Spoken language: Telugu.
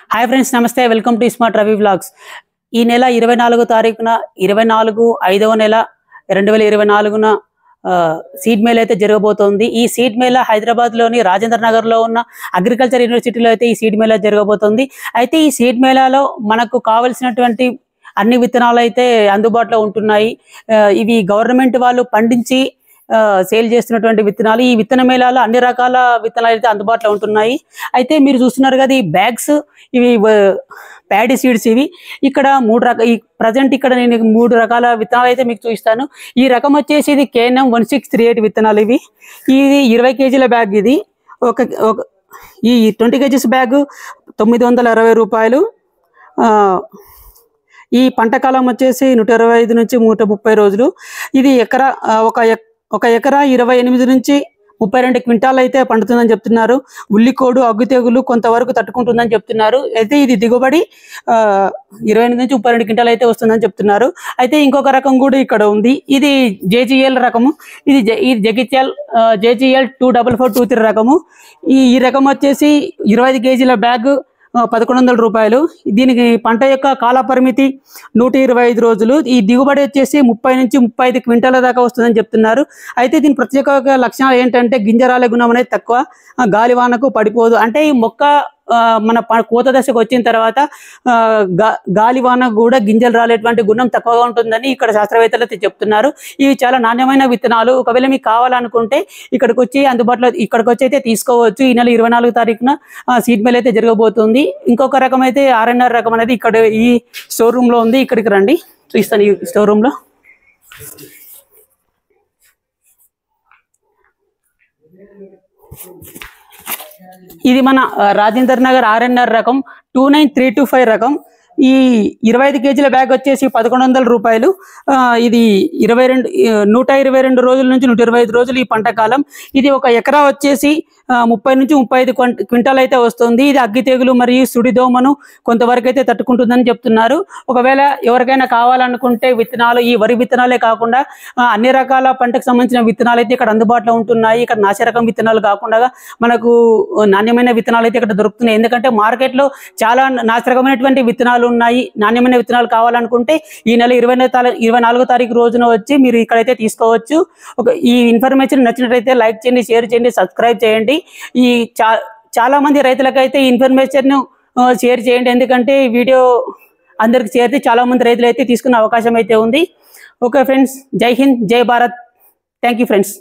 హాయ్ ఫ్రెండ్స్, నమస్తే. Welcome to smart Ravi vlogs. ఈ నెల 24వ తారీఖున 24/5వ నెల 2024న సీడ్ మేళ అయితే జరగబోతోంది. ఈ సీడ్ మేళ హైదరాబాద్లోని రాజేంద్ర నగర్లో ఉన్న అగ్రికల్చర్ యూనివర్సిటీలో అయితే ఈ సీడ్ మేళ జరగబోతోంది. అయితే ఈ సీడ్ మేళాలో మనకు కావలసినటువంటి అన్ని విత్తనాలు అయితే అందుబాటులో ఉంటున్నాయి. ఇవి గవర్నమెంట్ వాళ్ళు పండించి సేల్ చేస్తున్నటువంటి విత్తనాలు. ఈ విత్తన మేళాలో అన్ని రకాల విత్తనాలు అయితే అందుబాటులో ఉంటున్నాయి. అయితే మీరు చూస్తున్నారు కదా, ఈ బ్యాగ్స్, ఇవి ప్యాడీ సీడ్స్. ఇవి ఇక్కడ ఈ ప్రజెంట్ ఇక్కడ నేను 3 రకాల విత్తనాలు అయితే మీకు చూపిస్తాను. ఈ రకం వచ్చేసి ఇది KNM 1638 విత్తనాలు. ఇది 20 కేజీల బ్యాగ్. ఇది ఈ 20 కేజీస్ బ్యాగ్ 960 రూపాయలు. ఈ పంట కాలం వచ్చేసి 125 నుంచి 130 రోజులు. ఇది ఒక ఎకరా 28 నుంచి 32 క్వింటాలు అయితే పండుతుందని చెప్తున్నారు. ఉల్లికోడు, అగ్గు తెగులు కొంతవరకు తట్టుకుంటుందని చెప్తున్నారు. అయితే ఇది దిగుబడి 28 నుంచి 32 క్వింటాలు అయితే వస్తుందని చెప్తున్నారు. అయితే ఇంకొక రకం కూడా ఇక్కడ ఉంది. ఇది JGL రకము. ఇది జగిత్యాల్ JGL 24423 రకము. ఈ రకం వచ్చేసి 25 కేజీల బ్యాగ్ 1100 రూపాయలు. దీనికి పంట యొక్క కాల పరిమితి 125 రోజులు. ఈ దిగుబడి వచ్చేసి 30 నుంచి 35 క్వింటాల దాకా వస్తుందని చెప్తున్నారు. అయితే దీని ప్రత్యేక లక్షణాలు ఏంటంటే గింజరాలే గుణం అనేది తక్కువ, గాలివానకు పడిపోదు. అంటే ఈ మొక్క మన కోత దశకు వచ్చిన తర్వాత గాలివాన కూడా గింజలు రాలేటువంటి గుణం తక్కువగా ఉంటుందని ఇక్కడ శాస్త్రవేత్తలు అయితే చెప్తున్నారు. ఇవి చాలా నాణ్యమైన విత్తనాలు. ఒకవేళ మీకు కావాలనుకుంటే ఇక్కడికి వచ్చి అయితే తీసుకోవచ్చు. ఈ నెల 24వ తారీఖున సీడ్ మేళ అయితే జరగబోతుంది. ఇంకొక రకం అయితే RNR రకం అనేది ఇక్కడ ఈ స్టోర్ రూమ్ లో ఉంది. ఇక్కడికి రండి, చూస్తాను. ఈ స్టోర్ రూమ్ లో ఇది మన రాజేందర్ నగర్ RNR రకం 29325 రకం. ఈ 25 కేజీల బ్యాగ్ వచ్చేసి 1100 రూపాయలు. ఇది 122 రోజుల నుంచి 125 రోజులు ఈ పంట కాలం. ఇది ఒక ఎకరా వచ్చేసి 30 నుంచి 35 క్వింటాలు అయితే వస్తుంది. ఇది అగ్గి తెగులు మరియు సుడిదోమను కొంతవరకు అయితే తట్టుకుంటుందని చెప్తున్నారు. ఒకవేళ ఎవరికైనా కావాలనుకుంటే విత్తనాలు, ఈ వరి విత్తనాలే కాకుండా అన్ని రకాల పంటకు సంబంధించిన విత్తనాలు అయితే ఇక్కడ అందుబాటులో ఉంటున్నాయి. ఇక్కడ నాసిరకం విత్తనాలు కాకుండా మనకు నాణ్యమైన విత్తనాలు అయితే ఇక్కడ దొరుకుతున్నాయి. ఎందుకంటే మార్కెట్లో చాలా నాసిరకమైనటువంటి విత్తనాలు ఉన్నాయి. నాణ్యమైన విత్తనాలు కావాలనుకుంటే ఈ నెల 24వ తారీఖు రోజున వచ్చి మీరు ఇక్కడైతే తీసుకోవచ్చు. ఈ ఇన్ఫర్మేషన్ నచ్చినట్లయితే లైక్ చేయండి, షేర్ చేయండి, సబ్స్క్రైబ్ చేయండి. ఈ చాలా మంది రైతులకైతే ఈ ఇన్ఫర్మేషన్ షేర్ చేయండి. ఎందుకంటే ఈ వీడియో అందరికి చేరితే చాలా మంది రైతులు అయితే తీసుకునే అవకాశం అయితే ఉంది. ఓకే ఫ్రెండ్స్, జై హింద్, జై భారత్. Thank you friends.